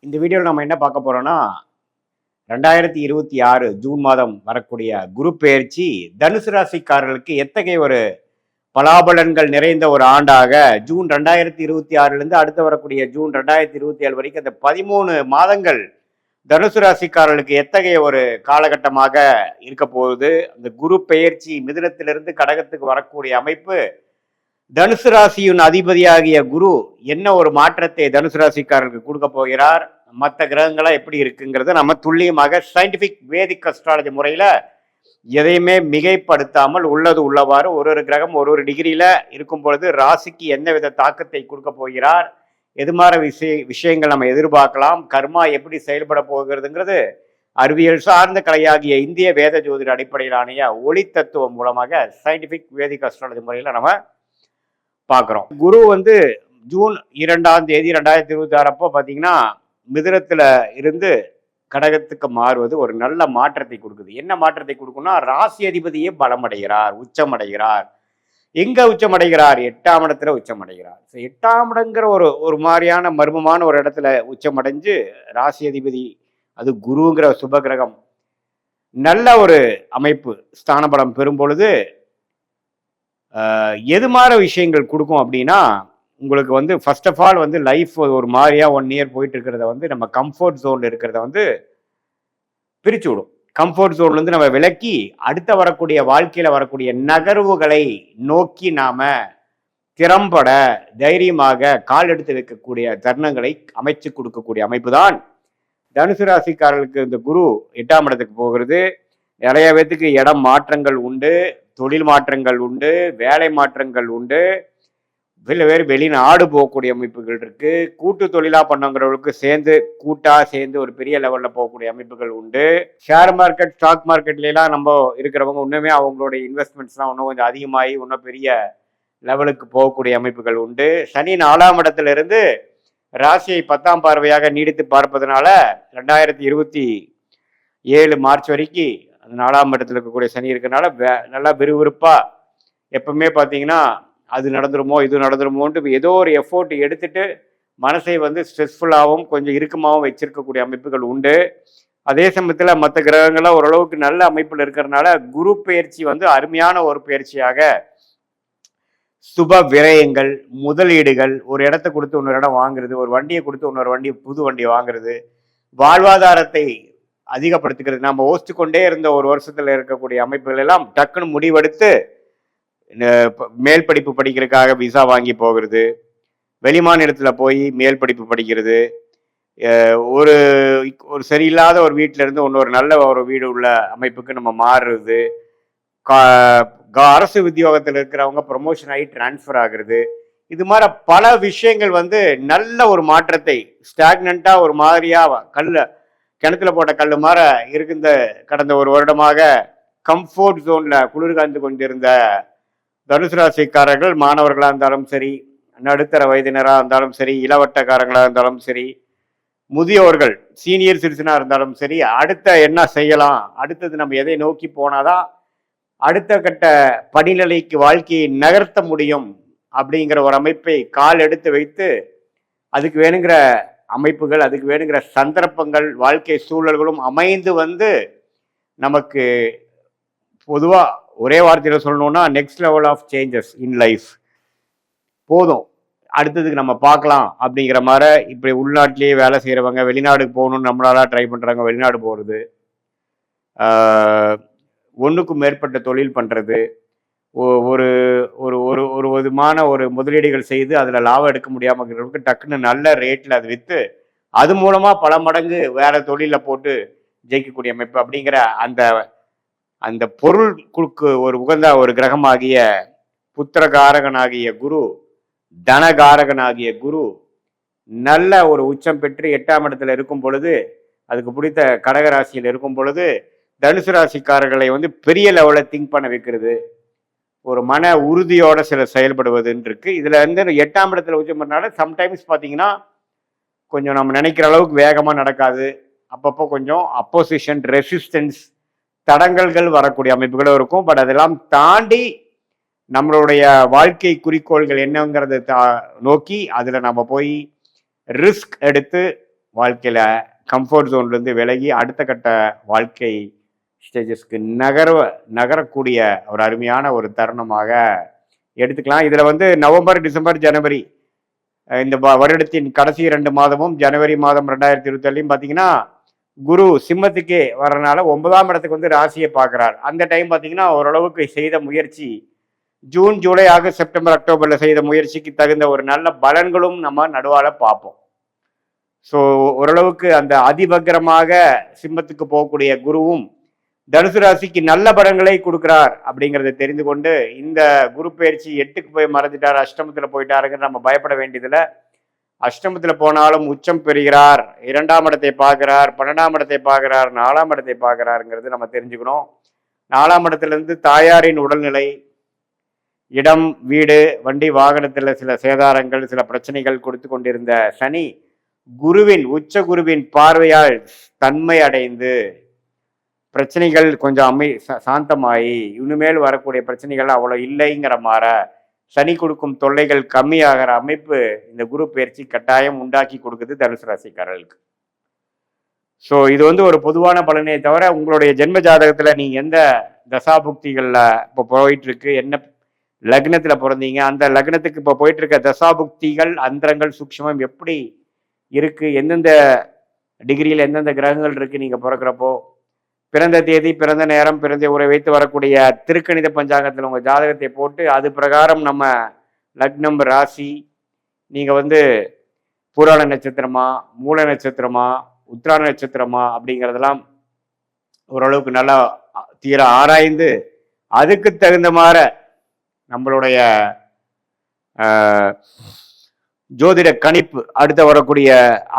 இந்த வீடியோவில் நம்ம என்ன பார்க்க போறோம்னா 2026 ஜூன் மாதம் வரக்கூடிய குரு பெயர்ச்சி தனுசு ராசிக்காரர்களுக்கு எத்தகைய ஒரு பலாபலன்கள் நிறைந்த ஒரு ஆண்டாக ஜூன் 2026 அடுத்து வரக்கூடிய ஜூன் 2027 வரைக்கும் அந்த 13 மாதங்கள் தனுசு ராசிக்காரர்களுக்கு எத்தகைய ஒரு காலகட்டமாக இருக்க போகுது. அந்த குரு பெயர்ச்சி மிதுனத்திலிருந்து கடகத்துக்கு வரக்கூடிய அமைப்பு, தனுசு ராசியின் அதிபதியாகிய குரு என்ன ஒரு மாற்றத்தை தனுசு ராசிக்காரர்களுக்கு கொடுக்க போகிறார், மற்ற கிரகங்களாம் எப்படி இருக்குங்கிறத நம்ம துல்லியமாக சயின்டிபிக் வேதிக் அஸ்ட்ராலஜி முறையில் எதையுமே மிகைப்படுத்தாமல் உள்ளது உள்ளவாறு ஒரு கிரகம் ஒரு டிகிரியில இருக்கும் பொழுது ராசிக்கு என்ன வித தாக்கத்தை கொடுக்க போகிறார், எது மாதிரி விஷயங்கள் நம்ம எதிர்பார்க்கலாம், கர்மா எப்படி செயல்பட போகிறதுங்கிறது அறிவியல் சார்ந்த கலையாகிய இந்திய வேத ஜோதிட அடிப்படையிலான ஒளி தத்துவம் மூலமாக சயின்டிபிக் வேதிக் அஸ்ட்ராலஜி முறையில் நம்ம பார்க்குறோம். குரு ஜூன் 2ஆம் தேதி 2026 அப்போ பார்த்தீங்கன்னா மிதுனத்துல இருந்து கடகத்துக்கு மாறுவது ஒரு நல்ல மாற்றத்தை கொடுக்குது. என்ன மாற்றத்தை கொடுக்கும்னா, ராசி அதிபதியே பலமடைகிறார், உச்சமடைகிறார். எங்க உச்சமடைகிறார்? 8ஆம் இடத்துல உச்சமடைகிறார். 8ஆம் இடங்கிற ஒரு மாதிரியான மர்மமான ஒரு இடத்துல உச்சமடைஞ்சு ராசி அதிபதி அது குருங்கிற சுபகிரகம் நல்ல ஒரு அமைப்பு ஸ்தான பலம் பெறும் பொழுது எது மாதிரி விஷயங்கள் கொடுக்கும் அப்படின்னா, உங்களுக்கு ஃபர்ஸ்ட் ஆஃப் ஆல் லைஃப் ஒரு மாதிரியா 1 இயர் போயிட்டு இருக்கிறத நம்ம கம்ஃபர்ட் ஜோன்ல இருக்கிறத பிரிச்சு விடும். கம்ஃபர்ட் ஜோன்ல இருந்து நம்ம விலக்கி அடுத்த வரக்கூடிய வாழ்க்கையில வரக்கூடிய நகர்வுகளை நோக்கி நாம திறம்பட தைரியமாக கால் எடுத்து வைக்கக்கூடிய தருணங்களை அமைச்சு கொடுக்கக்கூடிய அமைப்பு தான் தனுசு ராசிக்காரர்களுக்கு. இந்த குரு 8ஆம் இடத்துக்கு போகிறது. நிறைய பேத்துக்கு இடம் மாற்றங்கள் உண்டு, தொழில் மாற்றங்கள் உண்டு, வேலை மாற்றங்கள் உண்டு, வெளிநாடு போகக்கூடிய அமைப்புகள் இருக்கு. கூட்டு தொழிலா பண்ணவங்களுக்கு கூட்டா சேர்ந்து ஒரு பெரிய லெவல்ல போகக்கூடிய அமைப்புகள் உண்டு. ஷேர் மார்க்கெட், ஸ்டாக் மார்க்கெட்ல எல்லாம் நம்ம இருக்கிறவங்க இன்னுமே அவங்களுடைய இன்வெஸ்ட்மெண்ட்ஸ்லாம் இன்னும் கொஞ்சம் அதிகமாகி இன்னும் பெரிய லெவலுக்கு போகக்கூடிய அமைப்புகள் உண்டு. சனி 4ஆம் இடத்துல இருந்து ராசியை 10ஆம் பார்வையாக நீடித்து பார்ப்பதனால 2027 மார்ச் வரைக்கும் அந்த 4ஆம் இடத்துல இருக்கக்கூடிய சனி இருக்கிறதுனால நல்லா விறுவிறுப்பா எப்பவுமே பார்த்தீங்கன்னா அது நடந்துருமோ இது நடந்துருமோன்ட்டு ஏதோ ஒரு எஃபோர்ட் எடுத்துட்டு மனசை ஸ்ட்ரெஸ்ஃபுல்லாகவும் கொஞ்சம் இறுக்கமாகவும் வச்சிருக்கக்கூடிய அமைப்புகள் உண்டு. அதே சமயத்தில் மற்ற கிரகங்கள்லாம் ஓரளவுக்கு நல்ல அமைப்பில் இருக்கிறதுனால குரு பயிற்சி அருமையான ஒரு பயிற்சியாக சுப விரயங்கள், முதலீடுகள், ஒரு இடத்த கொடுத்து இன்னொரு இடம் வாங்குறது, ஒரு வண்டியை கொடுத்து இன்னொரு புது வண்டியை வாங்குறது, வாழ்வாதாரத்தை அதிகப்படுத்திக்கிறது, நம்ம யோசிச்சு கொண்டே இருந்த ஒரு வருஷத்துல இருக்கக்கூடிய அமைப்புகள் எல்லாம் டக்குன்னு முடிவெடுத்து மேல் படிப்பு படிக்கிறதுக்காக விசா வாங்கி போகிறது, வெளிமாநிலத்துல போய் மேல் படிப்பு படிக்கிறது, ஒரு ஒரு சரியில்லாத ஒரு வீட்டில இருந்து இன்னொரு நல்ல ஒரு வீடு உள்ள அமைப்புக்கு நம்ம மாறுறது, அரசு உத்தியோகத்தில் இருக்கிறவங்க ப்ரொமோஷன் ஆகி டிரான்ஸ்ஃபர் ஆகுறது, இது மாதிரி பல விஷயங்கள் நல்ல ஒரு மாற்றத்தை ஸ்டாக்னண்டா ஒரு மாதிரியா கிணத்துல போட்ட கல் மாதிரி இருக்கின்ற கடந்த ஒரு வருடமாக கம்ஃபோர்ட் ஜோன்ல குளிர் காய்ந்து கொண்டிருந்த தனுசு ராசிக்காரர்கள், மாணவர்களாக இருந்தாலும் சரி, நடுத்தர வயதினராக இருந்தாலும் சரி, இளவட்டக்காரங்களாக இருந்தாலும் சரி, முதியோர்கள் சீனியர் சிட்டிசனாக இருந்தாலும் சரி, அடுத்த என்ன செய்யலாம், அடுத்தது நம்ம எதை நோக்கி போனாதான் அடுத்த கட்ட படிநிலைக்கு வாழ்க்கையை நகர்த்த முடியும் அப்படிங்கிற ஒரு அமைப்பை கால் எடுத்து வைத்து அதுக்கு வேணுங்கிற அமைப்புகள், அதுக்கு வேணுங்கிற சந்தர்ப்பங்கள், வாழ்க்கை சூழல்களும் அமைந்து நமக்கு பொதுவா ஒரே வார்த்தையில சொல்லணும்னா next level of changes in life போதும், அடுத்ததுக்கு நம்ம பார்க்கலாம் அப்படிங்கிற மாதிரி. இப்படி உள்நாட்டிலேயே வேலை செய்யறவங்க வெளிநாடுக்கு போகணும்னு நம்மளால ட்ரை பண்றாங்க, வெளிநாடு போறது, ஒன்றுக்கும் மேற்பட்ட தொழில் பண்றது, ஒரு ஒரு ஒரு ஒரு விதமான ஒரு முதலீடுகள் செய்து அதுல லாபம் எடுக்க முடியாம டக்குன்னு நல்ல ரேட்ல அது வித்து அது மூலமா பல மடங்கு வேற தொழில போட்டு ஜெயிக்கக்கூடிய அமைப்பு அப்படிங்கிற அந்த பொருளுக்கு ஒரு உகந்த ஒரு கிரகமாகிய புத்திரகாரகனாகிய குரு, தனகாரகனாகிய குரு நல்ல ஒரு உச்சம் பெற்று 8ஆம் இடத்துல இருக்கும் பொழுது, அதுக்கு பிடித்த கடகராசியில் இருக்கும் பொழுது தனுசு ராசிக்காரர்களை பெரிய லெவலில் திங்க் பண்ண வைக்கிறது, ஒரு மன உறுதியோட செயல்படுவதுன்னு இருக்கு. இதுல 8ஆம் இடத்துல உச்சம் பண்ணால சம்டைம்ஸ் பார்த்தீங்கன்னா கொஞ்சம் நம்ம நினைக்கிற அளவுக்கு வேகமா நடக்காது, அப்பப்போ கொஞ்சம் அப்போசிஷன், ரெசிஸ்டன்ஸ், தடங்கல்கள் வரக்கூடிய அமைப்புகளும் இருக்கும். பட் அதெல்லாம் தாண்டி நம்மளுடைய வாழ்க்கை குறிக்கோள்கள் என்னங்கிறத நோக்கி அதுல நம்ம போய் ரிஸ்க் எடுத்து வாழ்க்கையில கம்ஃபர்ட் ஜோன்லேருந்து விலகி அடுத்த கட்ட வாழ்க்கை ஸ்டேஜஸ்க்கு நகரக்கூடிய ஒரு அருமையான ஒரு தருணமாக எடுத்துக்கலாம். இதில் வந்து நவம்பர், டிசம்பர், ஜனவரி இந்த வருடத்தின் கடைசி 2 மாதமும் ஜனவரி மாதம் 2027 பார்த்தீங்கன்னா குரு சிம்மத்துக்கே வர்றதுனால 9ஆம் இடத்துக்கு வந்து ராசியை பார்க்குறார். அந்த டைம் பார்த்தீங்கன்னா ஓரளவுக்கு செய்த முயற்சி ஜூன், ஜூலை, ஆகஸ்ட், செப்டம்பர், அக்டோபரில் செய்த முயற்சிக்கு தகுந்த ஒரு நல்ல பலன்களும் நம்ம நடுவால பார்ப்போம். ஸோ ஓரளவுக்கு அந்த அதிபக்கிரமாக சிம்மத்துக்கு போகக்கூடிய குருவும் தனுசு ராசிக்கு நல்ல பலன்களை கொடுக்கிறார் அப்படிங்கிறத தெரிந்து கொண்டு இந்த குரு பயிற்சி 8க்கு போய் மறைஞ்சிட்டார், அஷ்டமத்தில் போயிட்டாருங்கிற நம்ம பயப்பட வேண்டியதில்லை. அஷ்டமத்தில் போனாலும் உச்சம் பெறுகிறார், 2ஆம் இடத்தை பார்க்கிறார், 12ஆம் இடத்தை பார்க்கிறார், 4ஆம் இடத்தை பார்க்கிறாருங்கிறது நம்ம தெரிஞ்சுக்கணும். 4ஆம் இடத்துலேருந்து தாயாரின் உடல்நிலை, இடம், வீடு, வண்டி வாகனத்தில் சில சேதாரங்கள், சில பிரச்சனைகள் கொடுத்து கொண்டிருந்த சனி குருவின் உச்ச குருவின் பார்வையால் தன்மை அடைந்து பிரச்சனைகள் கொஞ்சம் சாந்தமாயி இனிமேல் வரக்கூடிய பிரச்சனைகள் அவ்வளோ இல்லைங்கிற மாதிரி சனி கொடுக்கும் தொல்லைகள் கம்மியாகிற அமைப்பு இந்த குரு பயிற்சி கட்டாயம் உண்டாக்கி கொடுக்குது தனுசு ராசிக்காரர்களுக்கு. ஸோ இது வந்து ஒரு பொதுவான பலனே தவிர உங்களுடைய ஜென்ம ஜாதகத்தில் நீங்கள் எந்த தசாபுக்திகளில் இப்போ போயிட்டு இருக்கு, என்ன லக்னத்தில் பிறந்தீங்க, அந்த லக்னத்துக்கு இப்போ போயிட்டு இருக்க தசாபுக்திகள், அந்தரங்கள், சூக்ஷ்மம் எப்படி இருக்கு, எந்தெந்த டிகிரியில் எந்தெந்த கிரகங்கள் இருக்கு, நீங்கள் பிறக்கிறப்போ பிறந்த தேதி, பிறந்த நேரம், பிறந்த உரை வைத்து வரக்கூடிய திருக்கணித பஞ்சாங்கத்தில் உங்கள் ஜாதகத்தை போட்டு அது பிரகாரம் நம்ம லக்னம், ராசி, நீங்கள் வந்து பூராட நட்சத்திரமா, மூல நட்சத்திரமா, உத்திராட நட்சத்திரமா அப்படிங்கிறதெல்லாம் ஓரளவுக்கு நல்லா தீர ஆராய்ந்து அதுக்கு தகுந்த மாதிரி நம்மளுடைய ஜோதிட கணிப்பு அடுத்த வரக்கூடிய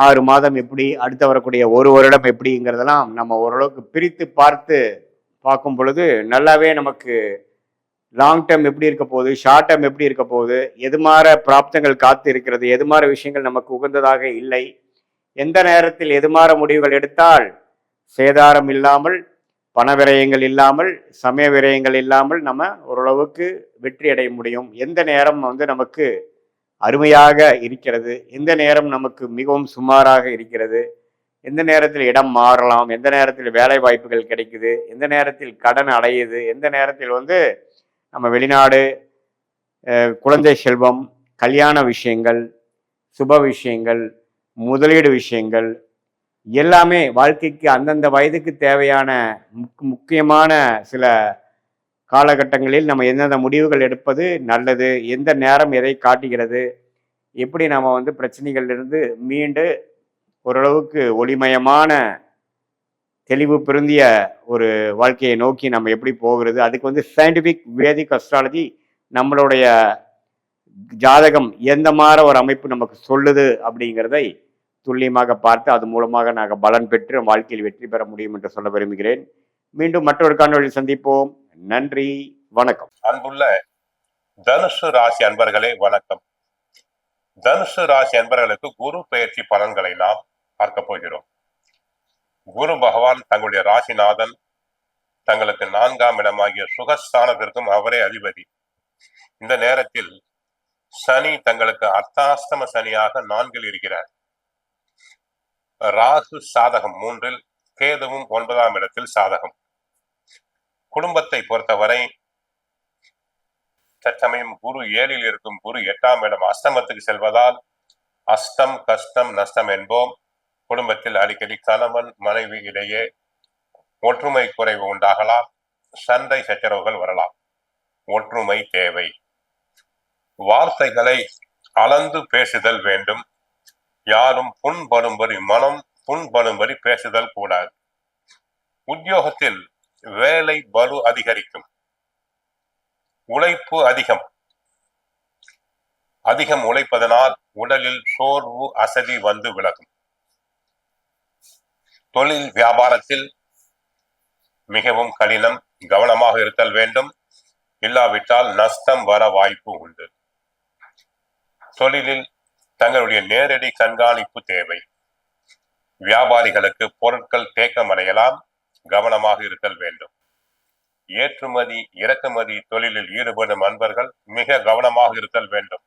6 மாதம் எப்படி, அடுத்த வரக்கூடிய 1 வருடம் எப்படிங்கிறதெல்லாம் நம்ம ஓரளவுக்கு பிரித்து பார்க்கும் பொழுது நல்லாவே நமக்கு லாங் டேர்ம் எப்படி இருக்க போகுது, ஷார்ட் டேர்ம் எப்படி இருக்க போகுது, எது மாதிரி பிராப்தங்கள் காத்து இருக்கிறது, எது மாதிரி விஷயங்கள் நமக்கு உகந்ததாக இல்லை, எந்த நேரத்தில் எது மாதிரி முடிவுகள் எடுத்தால் சேதாரம் இல்லாமல், பண விரயங்கள் இல்லாமல், சமய விரயங்கள் இல்லாமல் நம்ம ஓரளவுக்கு வெற்றி அடைய முடியும், எந்த நேரம் வந்து நமக்கு அருமையாக இருக்கிறது, எந்த நேரம் நமக்கு மிகவும் சுமாராக இருக்கிறது, எந்த நேரத்தில் இடம் மாறலாம், எந்த நேரத்தில் வேலை வாய்ப்புகள் கிடைக்குது, எந்த நேரத்தில் கடன் அடையுது, எந்த நேரத்தில் வந்து நம்ம வெளிநாடு, குழந்தை செல்வம், கல்யாண விஷயங்கள், சுப விஷயங்கள், முதலீடு விஷயங்கள் எல்லாமே வாழ்க்கைக்கு அந்தந்த வயதுக்கு தேவையான முக்கியமான சில காலகட்டங்களில் நம்ம எந்தெந்த முடிவுகள் எடுப்பது நல்லது, எந்த நேரம் எதை காட்டுகிறது, எப்படி நம்ம வந்து பிரச்சனைகள்லேருந்து மீண்டு ஓரளவுக்கு ஒளிமயமான தெளிவு பொருந்திய ஒரு வாழ்க்கையை நோக்கி நம்ம எப்படி போகிறது, அதுக்கு வந்து சயின்டிஃபிக் வேதிக் அஸ்ட்ராலஜி நம்மளுடைய ஜாதகம் எந்த மாதிரி ஒரு அமைப்பு நமக்கு சொல்லுது அப்படிங்கிறதை துல்லியமாக பார்த்து அது மூலமாக நாங்கள் பலன் பெற்று வாழ்க்கையில் வெற்றி பெற முடியும் என்று சொல்ல விரும்புகிறேன். மீண்டும் மற்றொரு காணொளியில் சந்திப்போம். நன்றி, வணக்கம். அன்புள்ள தனுசு ராசி அன்பர்களே வணக்கம். தனுசு ராசி அன்பர்களுக்கு குரு பெயர்ச்சி பலன்களை நாம் பார்க்க போகிறோம். குரு பகவான் தங்களுடைய ராசிநாதன், தங்களுக்கு 4ஆம் இடமாகிய சுகஸ்தானத்திற்கும் அவரே அதிபதி. இந்த நேரத்தில் சனி தங்களுக்கு அர்த்தாஷ்டம சனியாக 4இல் இருக்கிறார். ராகு சாதகம் 3இல், கேதுவும் 9ஆம் இடத்தில் சாதகம். குடும்பத்தை பொறுத்தவரை தற்சமயம் குரு 7இல் இருக்கும் குரு 8ஆம் இடம் அஷ்டமத்துக்கு செல்வதால் அஷ்டம், கஷ்டம், நஷ்டம் என்போம். குடும்பத்தில் அடிக்கடி கணவன் மனைவி இடையே ஒற்றுமை குறைவு உண்டாகலாம், சண்டை சச்சரவுகள் வரலாம். ஒற்றுமை தேவை. வார்த்தைகளை அளந்து பேசுதல் வேண்டும். யாரும் புண்படும்படி, மனம் புண்படும்படி பேசுதல் கூடாது. உத்தியோகத்தில் வேலை பலு அதிகரிக்கும், உழைப்பு அதிகம் உழைப்பதனால் உடலில் சோர்வு, அசதி வந்து விலகும். தொழில் வியாபாரத்தில் மிகவும் கடினம், கவனமாக இருத்தல் வேண்டும். இல்லாவிட்டால் நஷ்டம் வர வாய்ப்பு உண்டு. தொழிலில் தங்களுடைய நேரடி கண்காணிப்பு தேவை. வியாபாரிகளுக்கு பொருட்கள் தேக்கமடையலாம், கவனமாக இருத்தல் வேண்டும். ஏற்றுமதி இறக்குமதி தொழிலில் ஈடுபடும் அன்பர்கள் மிக கவனமாக இருத்தல் வேண்டும்.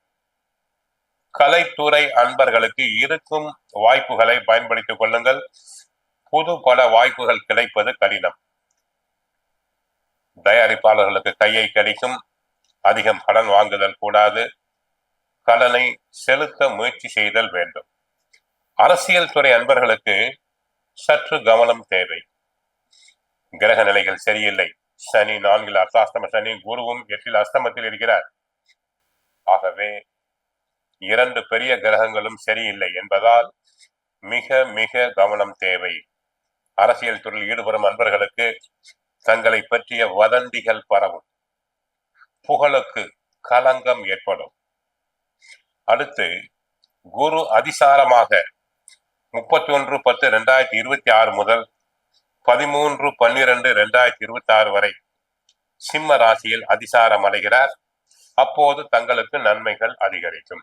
கலைத்துறை அன்பர்களுக்கு இருக்கும் வாய்ப்புகளை பயன்படுத்திக் கொள்ளுங்கள். புது பல வாய்ப்புகள் கிடைப்பது கடினம். தயாரிப்பாளர்களுக்கு கையை கடிக்கும். அதிகம் கடன் வாங்குதல் கூடாது. கடனை செலுத்த முயற்சி செய்தல் வேண்டும். அரசியல் துறை அன்பர்களுக்கு சற்று கவனம் தேவை. கிரக நிலைகள் சரியில்லை. சனி 4 அர்த்தாஷ்டம சனி, குருவும் 8 அஸ்தமத்தில் இருக்கிறார். ஆகவே 2 பெரிய கிரகங்களும் சரியில்லை என்பதால் மிக மிக கவனம் தேவை. அரசியல் துறையில் ஈடுபடும் அன்பர்களுக்கு தங்களை பற்றிய வதந்திகள் பரவும். புகழுக்கு களங்கம் ஏற்படும். அடுத்து குரு அதிசாரமாக 31/10/2026 முதல் 13/12/2026 வரை சிம்ம ராசியில் அதிசாரம் அடைகிறார். அப்போது தங்களுக்கு நன்மைகள் அதிகரிக்கும்.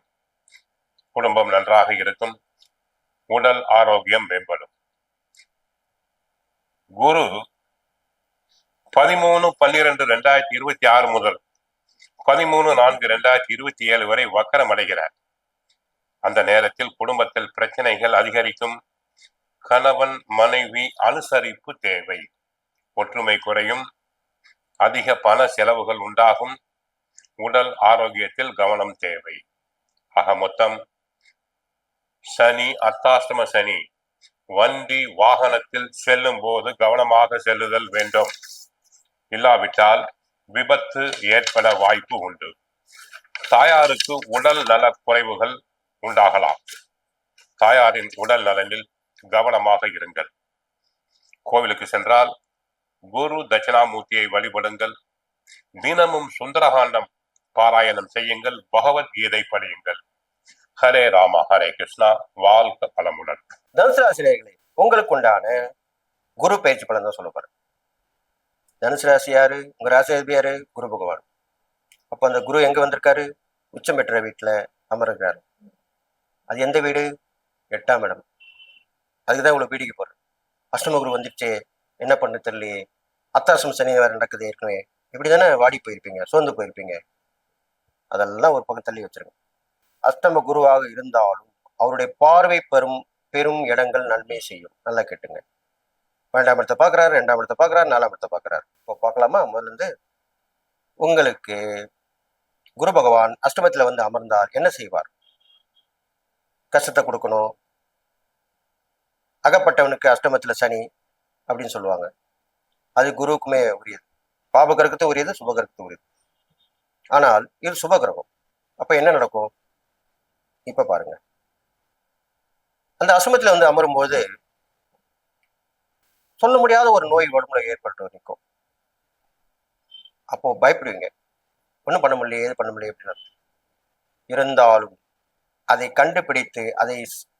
குடும்பம் நன்றாக இருக்கும். உடல் ஆரோக்கியம் மேம்படும். குரு 13/12/2026 முதல் 13/4/2027 வரை வக்கரம் அடைகிறார். அந்த நேரத்தில் குடும்பத்தில் பிரச்சனைகள் அதிகரிக்கும். கணவன் மனைவி அனுசரிப்பு தேவை. ஒற்றுமை குறையும். அதிக பண செலவுகள் உண்டாகும். உடல் ஆரோக்கியத்தில் கவனம் தேவை. ஆக மொத்தம் சனி, அர்த்தாஷ்டம சனி, வண்டி வாகனத்தில் செல்லும் போது கவனமாக செல்லுதல் வேண்டும். இல்லாவிட்டால் விபத்து ஏற்பட வாய்ப்பு உண்டு. தாயாருக்கு உடல் நல குறைவுகள் உண்டாகலாம். தாயாரின் உடல் நலனில் கவனமாக இருங்கள். கோவிலுக்கு சென்றால் குரு தட்சிணாமூர்த்தியை வழிபடுங்கள். தினமும் சுந்தரகாண்டம் பாராயணம் செய்யுங்கள். பகவத்கீதை படியுங்கள். ஹரே ராமா ஹரே கிருஷ்ணா. வாழ்க பலமுடன். தனுசு ராசினியர்களே, உங்களுக்கு உண்டான குரு பயிற்சி பலன் தான் சொல்ல போறேன். தனுசு ராசி யாரு? உங்க ராசி அதிபதி யாரு? குரு பகவான். அப்போ அந்த குரு எங்க வந்திருக்காரு? உச்சம் பெற்ற வீட்டுல அமர்கிறாரு. அது எந்த வீடு? 8ஆம் இடம். அதுக்குதான் இவ்வளவு பீடிக்க போறேன். அஷ்டம குரு வந்துடுச்சு, என்ன பண்ண தெரியலையே, அத்தாசம் சனி வேற நடக்குது. ஏற்கனவே இப்படிதானே வாடி போயிருப்பீங்க, சோர்ந்து போயிருப்பீங்க. அதெல்லாம் ஒரு பக்கம் தள்ளி வச்சிருங்க. அஷ்டம குருவாக இருந்தாலும் அவருடைய பார்வை பெரும் இடங்கள் நன்மை செய்யும். நல்லா கேட்டுங்க. 12ஆம் இடத்தை பார்க்குறாரு, 2ஆம் இடத்தை பார்க்குறாரு, 4ஆம் இடத்தை பார்க்குறாரு. இப்போ பார்க்கலாமா? முதல்ல இருந்து உங்களுக்கு குரு பகவான் அஷ்டமத்தில் வந்து அமர்ந்தார் என்ன செய்வார்? கஷ்டத்தை கொடுக்கணும். அகப்பட்டவனுக்கு அஷ்டமத்தில் சனி அப்படின்னு சொல்லுவாங்க. அது குருவுக்குமே உரியது. பாபகிரகத்து உரியது, சுபகிரகத்து உரியது. ஆனால் இது சுபகிரகம். அப்ப என்ன நடக்கும்? இப்ப பாருங்க. அந்த அஷ்டமத்துல வந்து அமரும் போது சொல்ல முடியாத ஒரு நோய் உடம்புல ஏற்பட்டு நிற்கும். அப்போ பயப்படுவீங்க. ஒன்றும் பண்ண முடியல, ஏது பண்ண முடியல அப்படின்னு. இருந்தாலும் அதை கண்டுபிடித்து அதை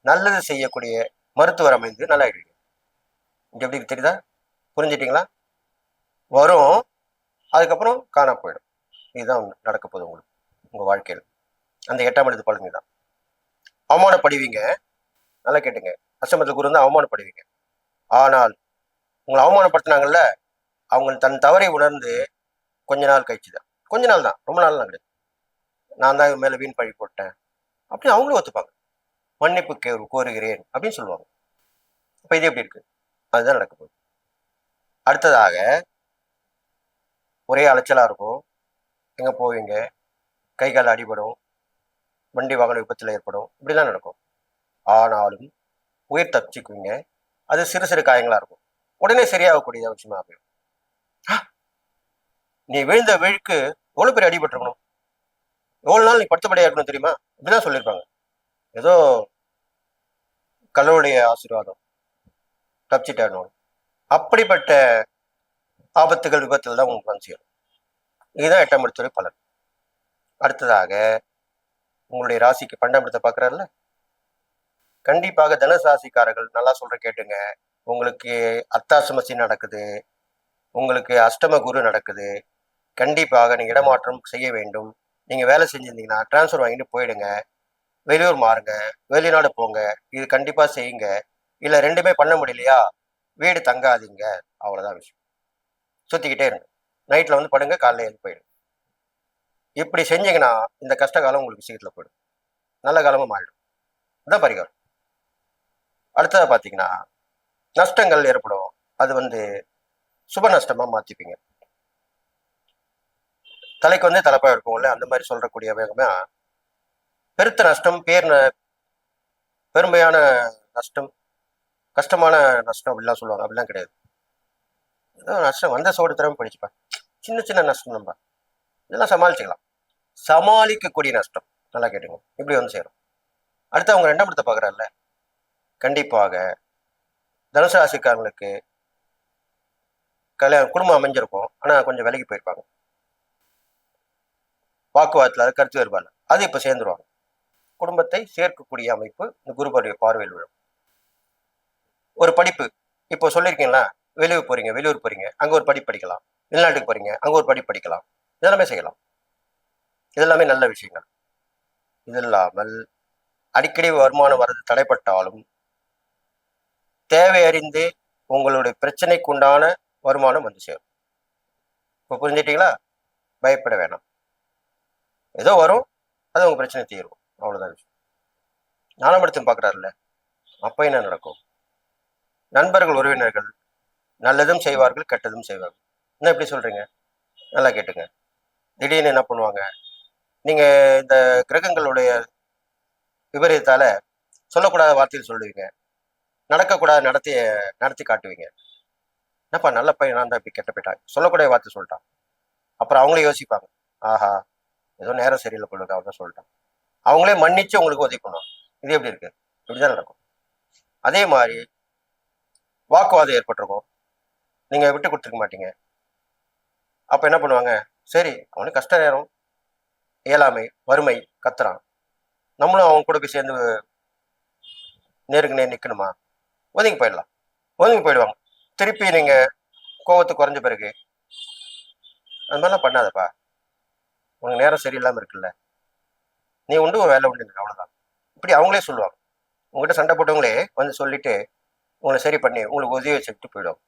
நல்லது செய்யக்கூடிய மருத்துவர் அமைந்து நல்லாயிடுவீங்க. எப்படி தெரியுதா? புரிஞ்சிட்டீங்களா? வரும், அதுக்கப்புறம் காணா போயிடும். இதுதான் நடக்க போகுது உங்களுக்கு உங்க வாழ்க்கையில். அந்த 8ஆம் இடத்து பலன் தான். அவமானப்படுவீங்க. நல்லா கேட்டுங்க. அஷ்டமத்தில் குரு வந்து அவமானப்படுவீங்க. ஆனால் உங்களை அவமானப்படுத்தினாங்கல்ல, அவங்க தன் தவறை உணர்ந்து கொஞ்ச நாள் கழிச்சுதான், கொஞ்ச நாள் தான், ரொம்ப நாள்லாம் கிடையாது, நான் தான் மேல வீண் பழி போட்டேன் அப்படின்னு அவங்களும் ஒத்துப்பாங்க. மன்னிப்பு கோருகிறேன் அப்படின்னு சொல்லுவாங்க. அப்ப இது எப்படி இருக்கு? அதுதான் நடக்க போகுது. அடுத்ததாக ஒரே அலைச்சலா இருக்கும். எங்க போவீங்க, கை கால் அடிபடும், வண்டி வாகன விபத்துல ஏற்படும், இப்படிலாம் நடக்கும். ஆனாலும் உயிர் தப்பிச்சுக்குவீங்க. அது சிறு சிறு காயங்களா இருக்கும். உடனே சரியாகக்கூடிய விஷயமா போயிடும். நீ விழுந்த விழுக்கு எவ்வளவு பேர் அடிபட்டிருக்கணும், எவ்வளவு நாள் நீ படுத்தபடியா இருக்கணும் தெரியுமா? இப்படிதான் சொல்லியிருப்பாங்க. ஏதோ கடவுளுடைய ஆசீர்வாதம், தப்பிச்சிட்டணும். அப்படிப்பட்ட ஆபத்துகள் விபத்தில் தான் உங்களுக்கு வந்து சேரும். இதுதான் 8ஆம் இடத்துடைய பலன். அடுத்ததாக உங்களுடைய ராசிக்கு 12ஆம் இடத்தை பார்க்குறாருல்ல, கண்டிப்பாக தனுசு ராசிக்காரர்கள் நல்லா சொல்ற கேட்டுங்க. உங்களுக்கு அர்த்தாஷ்டம சனி நடக்குது, உங்களுக்கு அஷ்டம குரு நடக்குது. கண்டிப்பாக நீங்க இடமாற்றம் செய்ய வேண்டும். நீங்க வேலை செஞ்சிருந்தீங்கன்னா டிரான்ஸ்ஃபர் வாங்கிட்டு போயிடுங்க, வெளியூர் மாறுங்க, வெளிநாடு போங்க. இது கண்டிப்பா செய்யுங்க. இல்ல ரெண்டுமே பண்ண முடியலையா, வீடு தங்காதீங்க. அவ்வளவுதான் விஷயம். சுத்திக்கிட்டே இருங்க. நைட்ல வந்து படுங்க, காலையில எழுந்து போயிடுங்க. இப்படி செஞ்சீங்கன்னா இந்த கஷ்ட காலம் உங்களுக்கு சீக்கிரத்துல போயிடும். நல்ல காலமும் மாறிடும். இதுதான் பரிகாரம். அடுத்தது பார்த்தீங்கன்னா, நஷ்டங்கள் ஏற்படும். அது வந்து சுப நஷ்டமா மாத்திப்பீங்க. தலைக்கு வந்து தலைப்பா இருக்கும்ல, அந்த மாதிரி சொல்றக்கூடிய வேகமா பெருத்த நஷ்டம், பெருமையான நஷ்டம், கஷ்டமான நஷ்டம் அப்படிலாம் சொல்லுவாங்க. அப்படிலாம் கிடையாது. ஏதோ நஷ்டம் வந்த சோடு திறமை படிச்சுப்பா. சின்ன சின்ன நஷ்டம் நம்ம இதெல்லாம் சமாளிச்சுக்கலாம். சமாளிக்கக்கூடிய நஷ்டம். நல்லா கேட்டுங்க. இப்படி வந்து சேரும். அடுத்து அவங்க 2ஆம் இடத்தை பார்க்குறாருல்ல, கண்டிப்பாக தனுசு ராசிக்காரங்களுக்கு குடும்பம் அமைஞ்சிருக்கும். ஆனால் கொஞ்சம் விலகி போயிருப்பாங்க. வாக்குவாதத்தில் அது கருத்து வேறுபாடு அது இப்போ சேர்ந்துருவாங்க. குடும்பத்தை சேர்க்கக்கூடிய அமைப்பு இந்த குருபருடைய பார்வையில் விழும். ஒரு படிப்பு இப்போ சொல்லியிருக்கீங்களா, வெளியூர் போறீங்க, அங்கே ஒரு படிப்பு படிக்கலாம். வெளிநாட்டுக்கு போறீங்க, அங்கே ஒரு படிப்பு படிக்கலாம். இதெல்லாமே செய்யலாம். இதெல்லாமே நல்ல விஷயங்கள். இது இல்லாமல் அடிக்கடி வருமானம் வர்றது தடைப்பட்டாலும் தேவை அறிந்து உங்களுடைய பிரச்சனைக்கு உண்டான வருமானம் வந்து சேரும். இப்போ புரிஞ்சுட்டீங்களா? பயப்பட வேணாம். ஏதோ வரும், அது உங்க பிரச்சனை தீரும். அவ்வளவுதான் விஷயம். 4ஆம் இடத்தையும் பார்க்குறாருல்ல, அப்போ என்ன நடக்கும்? நண்பர்கள், உறவினர்கள் நல்லதும் செய்வார்கள், கெட்டதும் செய்வார்கள். என்ன எப்படி சொல்றீங்க? நல்லா கேட்டுங்க. திடீர்னு என்ன பண்ணுவாங்க, நீங்க இந்த கிரகங்களுடைய விபரீதத்தால சொல்லக்கூடாத வார்த்தையில் சொல்லுவீங்க, நடக்கக்கூடாத நடத்தி காட்டுவீங்க. என்னப்பா நல்ல பையன் நான் தான் இப்படி கெட்ட போயிட்டாங்க, சொல்லக்கூடிய வார்த்தை சொல்லிட்டான். அப்புறம் அவங்களே யோசிப்பாங்க, ஆஹா ஏதோ நேரம் சரியில்லை பொழுது அவன் தான் சொல்லிட்டான். அவங்களே மன்னிச்சு உங்களுக்கு உதவி பண்ணுவாங்க. இது எப்படி இருக்கு? இப்படிதான் நடக்கும். அதே மாதிரி வாக்குவாதம் ஏற்பட்டிருக்கும், நீங்க விட்டு கொடுத்துருக்க மாட்டீங்க. அப்ப என்ன பண்ணுவாங்க, சரி அவனுக்கு கஷ்ட நேரம், இயலாமை, வறுமை கத்துறான், நம்மளும் அவங்க கூட போய் சேர்ந்து நேருக்கு நேர் நிற்கணுமா? ஒதுங்கி போயிடலாம். ஒதுங்கி போயிடுவாங்க. திருப்பி நீங்க கோவத்து குறைஞ்ச பிறகு அது மாதிரிலாம் பண்ணாதப்பா, உனக்கு நேரம் சரியில்லாம இருக்குல்ல, நீ உண்டு உன் வேலை உண்டு, அவ்வளவுதான். இப்படி அவங்களே சொல்லுவாங்க. உங்ககிட்ட சண்டை போட்டவங்களே வந்து சொல்லிட்டு உங்களை சரி பண்ணி உங்களுக்கு உதவி வச்சுட்டு போயிடும்.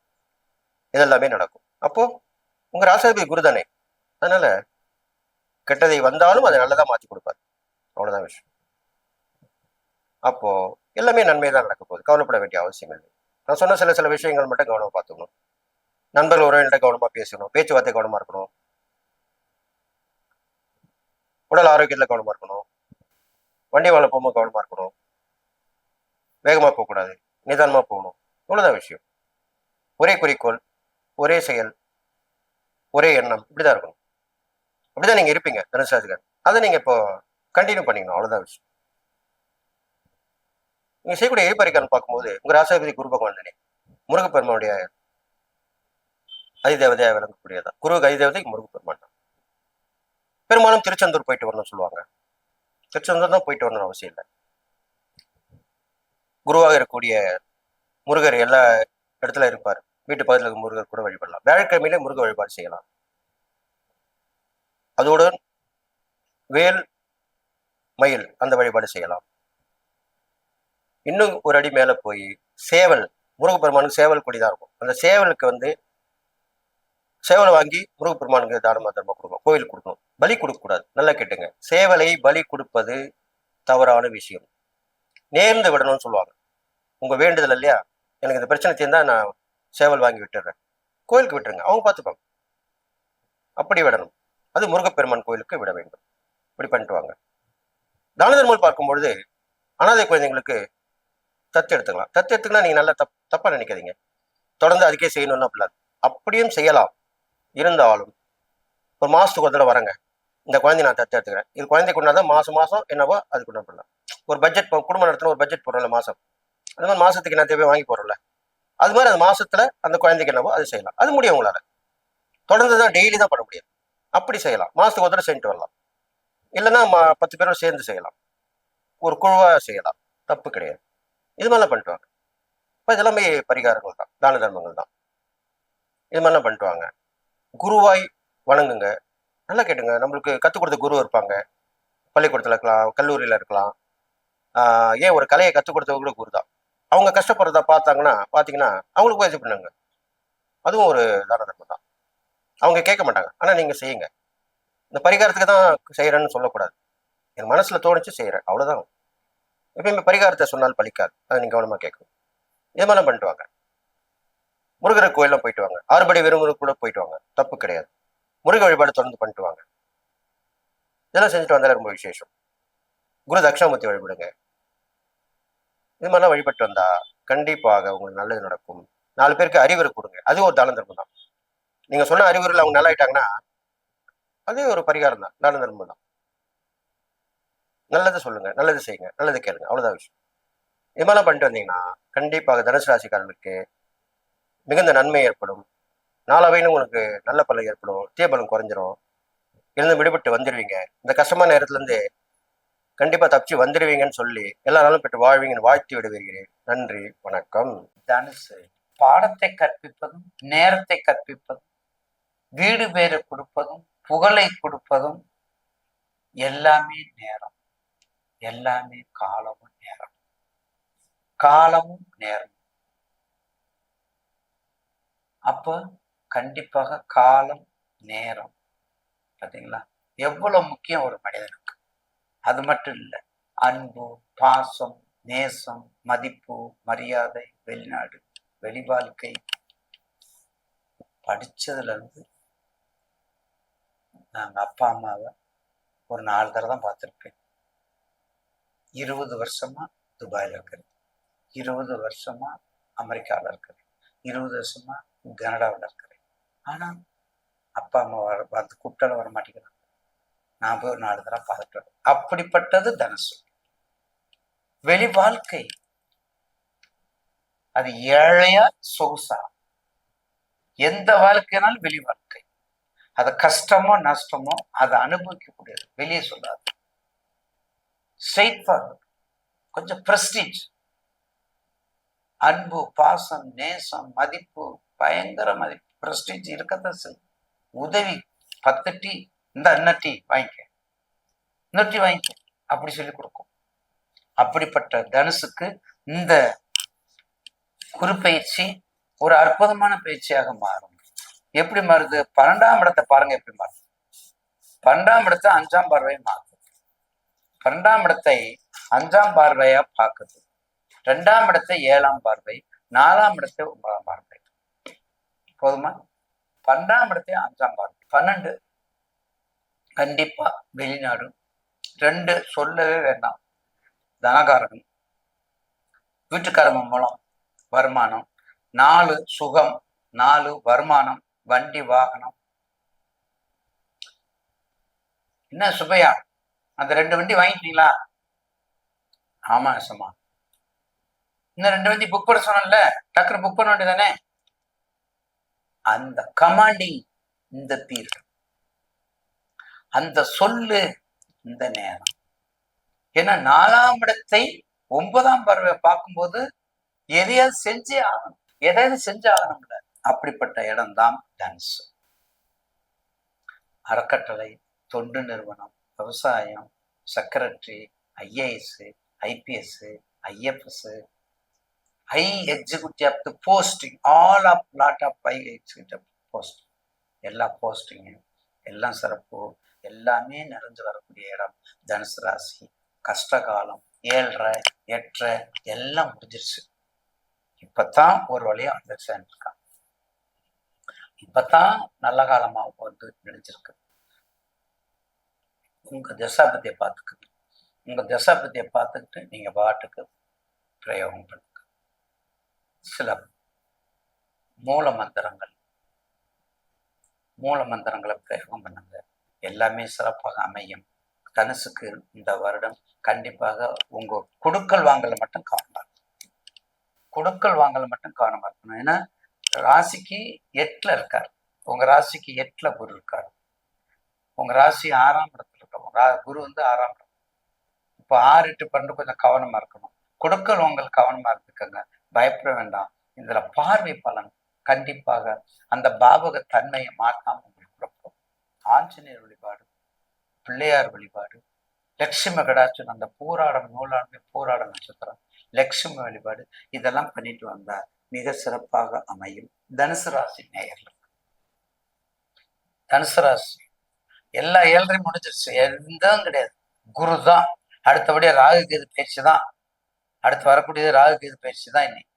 இதெல்லாமே நடக்கும். அப்போ உங்க ராசாதிபதி குரு தானே, அதனால கெட்டதை வந்தாலும் அதை நல்லதா மாத்தி கொடுப்பாரு. அவ்வளவுதான் விஷயம். அப்போ எல்லாமே நன்மை தான் நடக்க போகுது. கவலைப்பட வேண்டிய அவசியம் இல்லை. நான் சொன்ன சில விஷயங்கள் மட்டும் கவனமா பார்த்துக்கணும். நண்பர்கள் உறவினர்கிட்ட கவனமா பேசணும், பேச்சுவார்த்தை கவனமா இருக்கணும், உடல் ஆரோக்கியத்துல கவனமா இருக்கணும், வண்டி வாழ போகும்போது கவனமா இருக்கணும், வேகமா போகக்கூடாது, நிதானமா போகணும். இவ்வளவுதான் விஷயம். ஒரே குறிக்கோள், ஒரே செயல், ஒரே எண்ணம், இப்படிதான் இருக்கணும். அப்படிதான் நீங்க இருப்பீங்க தனுசு ராசிக்காரர். அதை நீங்க இப்போ கண்டினியூ பண்ணிக்கணும். அவ்வளவுதான் விஷயம். நீங்க செய்யக்கூடிய எரிபரிகாரம் பார்க்கும்போது உங்க ராசாதிபதி குரு பகவான் தானே, முருகப்பெருமானுடைய அதிதேவதையா விளங்கக்கூடியதான். குரு அதிதேவதை முருகப்பெருமான் தான். பெரும்பாலும் திருச்செந்தூர் போயிட்டு வரணும்னு சொல்லுவாங்க. திருச்செந்தூர் தான் போயிட்டு வரணும்னு அவசியம் இல்லை. குருவாக இருக்கக்கூடிய முருகர் எல்லா இடத்துல இருப்பார். வீட்டு பக்கத்தில் இருக்க முருகர் கூட வழிபடலாம். வியாழக்கிழமையிலே முருக வழிபாடு செய்யலாம். அதோடு வேல், மயில் அந்த வழிபாடு செய்யலாம். இன்னும் ஒரு அடி மேல போய் சேவல், முருகப்பெருமானுக்கு சேவல் கொடிதான் இருக்கும். அந்த சேவலுக்கு வந்து சேவலை வாங்கி முருகப்பெருமானுக்கு தானமா தர்மம் கொடுக்கணும், கோயில் கொடுக்கணும். பலி கொடுக்க கூடாது. நல்லா கேட்டுங்க. சேவலை பலி கொடுப்பது தவறான விஷயம். நேர்ந்து விடணும்னு சொல்லுவாங்க. உங்க வேண்டுதல் இல்லையா, எனக்கு இந்த பிரச்சனை தீர்ந்தா நான் சேவல் வாங்கி விட்டுறேன், கோயிலுக்கு விட்டுருங்க, அவங்க பார்த்துப்பாங்க. அப்படி விடணும். அது முருகப்பெருமான் கோயிலுக்கு விட வேண்டும். இப்படி பண்ணிட்டு வாங்க. தான தர்மங்கள் பார்க்கும்பொழுது அனாதை குழந்தைங்களுக்கு தத்து எடுத்துக்கலாம். தத்து எடுத்துக்கலாம். நீங்க நல்லா தப்பா நினைக்காதீங்க. தொடர்ந்து அதுக்கே செய்யணும்னு அப்படிலாம் அப்படியும் செய்யலாம். இருந்தாலும் ஒரு மாசத்துக்கு ஒரு தடவை வரங்க, இந்த குழந்தை நான் தத்து எடுத்துக்கிறேன், இது குழந்தை கொண்டாதான் மாசம் என்னவோ அது கொண்டு பண்ணலாம். ஒரு பட்ஜெட், குடும்ப நடத்தின ஒரு பட்ஜெட் போடுறோம்ல மாசம், அந்த மாதிரி மாசத்துக்கு என்ன தேவையோ வாங்கி போடுறோம்ல, அது மாதிரி அந்த மாசத்துல அந்த குழந்தைக்கு என்னவோ அது செய்யலாம். அது முடியும் உங்களால. தொடர்ந்துதான் டெய்லி தான் பண்ண முடியாது. அப்படி செய்யலாம். மாசத்துக்கு ஒரு தடவை செஞ்சுட்டு வரலாம். இல்லைன்னா 10 பேரோட சேர்ந்து செய்யலாம், ஒரு குழுவா செய்யலாம், தப்பு கிடையாது. இது மாதிரிலாம் பண்ணிட்டு வாங்க. இப்போ இதெல்லாமே பரிகாரங்கள் தான், தான தர்மங்கள் தான். இது மாதிரிலாம் பண்ணிட்டு வாங்க. குருவாய் வணங்குங்க. நல்லா கேட்டுங்க. நம்மளுக்கு கற்றுக் கொடுத்த குரு இருப்பாங்க. பள்ளிக்கூடத்தில் இருக்கலாம், கல்லூரியில் இருக்கலாம். ஏன் ஒரு கலையை கற்றுக் கொடுத்தவங்க கூட குரு தான். அவங்க கஷ்டப்படுறத பார்த்தீங்கன்னா அவங்களுக்கு உதவி பண்ணுங்க. அதுவும் ஒரு தான தர்மம் தான். அவங்க கேட்க மாட்டாங்க, ஆனால் நீங்கள் செய்யுங்க. இந்த பரிகாரத்துக்கு தான் செய்கிறேன்னு சொல்லக்கூடாது. என் மனசில் தோணிச்சு செய்கிறேன், அவ்வளோதான். எப்பயுமே பரிகாரத்தை சொன்னால் பலிக்காது. அதை நீங்க கவனமா கேட்கணும். இது மாதிரிலாம் பண்ணிட்டு வாங்க. முருகர் கோயிலாம் போயிட்டு வாங்க. 6 படி வெறுமுருகர் கூட போயிட்டு வாங்க, தப்பு கிடையாது. முருக வழிபாடு தொடர்ந்து பண்ணிட்டு வாங்க. இதெல்லாம் செஞ்சுட்டு வந்தாலே ரொம்ப விசேஷம். குரு தட்சிணாமூர்த்தி வழிபடுங்க. இது மாதிரிலாம் வழிபட்டு வந்தா கண்டிப்பாக உங்களுக்கு நல்லது நடக்கும். 4 பேருக்கு அறிவுரை கொடுங்க. அதுவும் ஒரு தான தர்மம் தான். நீங்க சொன்ன அறிவுரையில் அவங்க நல்லா ஆயிட்டாங்கன்னா அதே ஒரு பரிகாரம் தான், தான தர்மம் தான். நல்லது சொல்லுங்க, நல்லது செய்யுங்க, நல்லது கேளுங்க, அவ்வளவுதான் விஷயம். இது மாதிரிலாம் பண்ணிட்டு வந்தீங்கன்னா கண்டிப்பாக தனுசு ராசிக்காரர்களுக்கு மிகுந்த நன்மை ஏற்படும். நாளாவையும் உங்களுக்கு நல்ல பலன் ஏற்படும், தீய பலன் குறைஞ்சிரும், இருந்து விடுபட்டு வந்துடுவீங்க. இந்த கஷ்டமான நேரத்துல இருந்து கண்டிப்பா தப்பிச்சு வந்துடுவீங்கன்னு சொல்லி எல்லா நாளும் பெற்று வாழ்வீங்கன்னு வாழ்த்தி விடுவீர்கள். நன்றி, வணக்கம். தனுசு பாடத்தை கற்பிப்பதும், நேரத்தை கற்பிப்பதும், வீடு பேரு கொடுப்பதும், புகழை கொடுப்பதும் எல்லாமே நேரம், எல்லாமே காலமும் நேரம், காலமும் நேரம். அப்ப கண்டிப்பாக காலம் நேரம் பாத்தீங்களா எவ்வளவு முக்கியம் ஒரு மனிதனுக்கு. அது மட்டும் இல்லை, அன்பு, பாசம், நேசம், மதிப்பு, மரியாதை, வெளிநாடு, வெளி வாழ்க்கை. படிச்சதுல இருந்து நாங்க அப்பா அம்மாவை ஒரு 4 தடவை தான் பார்த்துருப்பேன். 20 வருஷமா துபாயில இருக்கிறேன், 20 வருஷமா அமெரிக்காவில் இருக்கிறேன், 20 வருஷமா கனடாவில் இருக்கிறேன். ஆனா அப்பா அம்மா வந்து கூப்பிட்டாலும் வர மாட்டேங்கிறாங்க. நான் போய் ஒரு 4 தடவை பார்த்துட்டு வரேன். அப்படிப்பட்டது தனுசு. வெளி வாழ்க்கை அது ஏழையா சொகுசா, எந்த வாழ்க்கைனாலும் வெளி வாழ்க்கை. அது கஷ்டமோ நஷ்டமோ அதை அனுபவிக்கக்கூடியது, வெளியே சொல்லாது. ஸ்ட்ரெயிட் ஃபார்வர்ட், கொஞ்சம் பிரஸ்டீஜ், அன்பு, பாசம், நேசம், மதிப்பு, பயங்கர மதிப்பு, பிரஸ்டீஜ் இருக்கத்தான் செய்யும். உதவி 10 டீ இந்த இன்னொரு டீ வாங்கிக்க, இன்னொரு டீ வாங்கிக்க, அப்படி சொல்லி கொடுக்கும். அப்படிப்பட்ட தனுசுக்கு இந்த குரு பயிற்சி ஒரு அற்புதமான பயிற்சியாக மாறும். எப்படி மாறுது? 12ஆம் இடத்தை பாருங்க எப்படி மாறுது. 12ஆம் இடத்தை 5ஆம் பார்வையை மாறுது. 12ஆம் இடத்தை 5ஆம் பார்வையா பார்க்குது. 2ஆம் இடத்தை 7ஆம் பார்வை, 4ஆம் இடத்தை 9ஆம் பார்வை. போதுமா? 12ஆம் இடத்தை 5ஆம் பார்வை. 12 கண்டிப்பா வெளிநாடு. 2 சொல்லவே வேண்டாம், தனகாரகம், வீட்டுக்காரங்க மூலம் வருமானம். 4 சுகம், 4 வருமானம், வண்டி வாகனம். என்ன சுபையா, அந்த 2 வண்டி வாங்கிட்டீங்களா? ஆமா சும்மா, இன்னும் 2 வண்டி புக் பண்ண சொன்னல, டக்குனு புக் பண்ண வேண்டியதானே. அந்த கமாண்டிங் இந்த பீரியட், அந்த சொல்லு இந்த நேரம். ஏன்னா 4ஆம் இடத்தை 9ஆம் பார்வை பார்க்கும்போது எதையாவது செஞ்சே ஆகணும், எதையாவது செஞ்சு ஆகணும்ல. அப்படிப்பட்ட இடம்தான் தனுசு. அறக்கட்டளை, தொண்டு நிறுவனம், விவசாயம், secretary, IAS, IPS, IFS, high executive of the posting, all of lot of high executive post, எல்லா போஸ்டிங்கு எல்லாம் சிறப்பு, எல்லாமே நிறைஞ்சு வரக்கூடிய இடம் தனுசு ராசி. கஷ்டகாலம் 7.5 8.5 எல்லாம் முடிஞ்சிருச்சு. இப்பத்தான் ஒரு வழியா வந்து சேர்ந்துருக்கான். இப்பதான் நல்ல காலமா வந்து நினைச்சிருக்கு. உங்க தசாபதியை பார்த்துக்குங்க. உங்க தசாபதியை பார்த்துக்கிட்டு நீங்க பாட்டுக்கு பிரயோகம் பண்ணுங்க. சில மூல மந்திரங்களை பிரயோகம் பண்ணுங்க, எல்லாமே சிறப்பாக அமையும். தனுசுக்கு இந்த வருடம் கண்டிப்பாக உங்க கொடுக்கல் வாங்கல மட்டும் கவனமா இருக்கணும். கொடுக்கல் வாங்கல மட்டும் கவனமா இருக்கணும். ஏன்னா ராசிக்கு 8ல இருக்காரு, உங்க ராசிக்கு 8ல குரு இருக்காரு. உங்க ராசி 6ஆம் இடத்துல இருக்க குரு வந்து 6ஆம் இடம். இப்போ 6, 8, 12 கொஞ்சம் கவனமா இருக்கணும். கொடுக்கல் வாங்கல் கவனமா இருந்துக்கங்க, பயப்பட வேண்டாம். இதுல பார்வை பலன் கண்டிப்பாக அந்த பாவக தன்மையை மாற்றாம உங்களுக்கு கொடுப்போம். ஆஞ்சநேயர் வழிபாடு, பிள்ளையார் வழிபாடு, லட்சுமி கடாட்சம், அந்த பூராடம் நூலாண்மை பூராட நட்சத்திரம், லட்சுமி வழிபாடு, இதெல்லாம் பண்ணிட்டு வந்தா மிக சிறப்பாக அமையும். தனுசு ராசி நேயர்கள், தனுசு ராசி எல்லா 7.5 முடிஞ்சிருச்சு, எதுவும் கிடையாது. குரு தான் அடுத்தபடியா, ராகு கேது பேச்சு தான் அடுத்து வரக்கூடியது ராகு கேது பயிற்சி தான் இன்னைக்கு.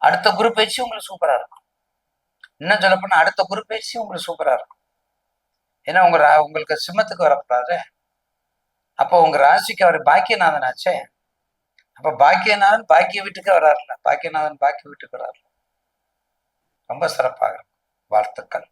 அடுத்த குரு பயிற்சி உங்களுக்கு சூப்பரா இருக்கும். இன்னும் சொல்ல போனா அடுத்த குரு பயிற்சி உங்களுக்கு சூப்பரா இருக்கும். ஏன்னா உங்களுக்கு சிம்மத்துக்கு வரக்கூடாது. அப்போ உங்க ராசிக்கு அவர் பாக்கியநாதன் ஆச்சே. அப்ப பாக்கியநாதன் பாக்கிய வீட்டுக்கு வராருல, பாக்கியநாதன் பாக்கிய வீட்டுக்கு வராருல. ரொம்ப சிறப்பாக இருக்கும். வாழ்த்துக்கள்.